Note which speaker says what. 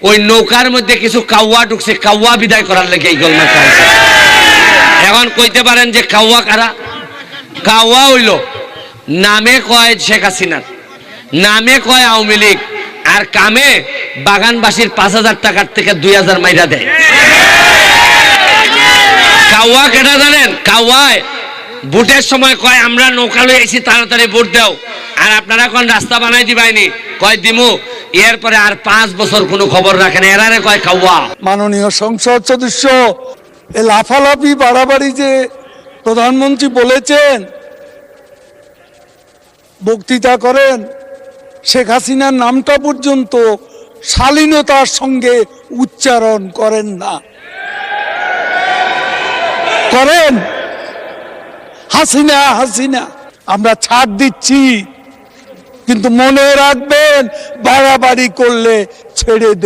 Speaker 1: ওই নৌকার মধ্যে কিছু কাউয়া ঢুকছে, কাউয়া বিদায় করার লেগে এই গোলমাল চাইছে। এখন কইতে পারেন যে কাউয়া কারা? কাউয়া হইল নামে কয় শেখ হাসিনার, নামে কয় আওয়ামী লীগ, আর কামে বাগানবাসীর 5,000 টাকার থেকে 2,000 মাইরা দেয়। কাউয়া কেটা জানেন? কাউয়ায় ভোটের সময় কয় আমরা নৌকা লই আইছি, তাড়াতাড়ি ভোট দাও, আর আপনারা কোন রাস্তা বানাই দিবাইনি, কয় দিমু, এরপরে আর 5 বছর কোনো খবর রাখেন, এরারে কয় কাউয়া।
Speaker 2: মাননীয় সংসদ সদস্য এ লাফালাফি বাড়াবাড়ি যে প্রধানমন্ত্রী বলেছেন, বক্তৃতা করেন, শেখ হাসিনার নামটা পর্যন্ত শালীনতার সঙ্গে উচ্চারণ করেন না। করেন হাসিনা হাসিনা, আমরা ছাড় দিচ্ছি, কিন্তু মনে রাখবেন বাড়াবাড়ি করলে ছেড়ে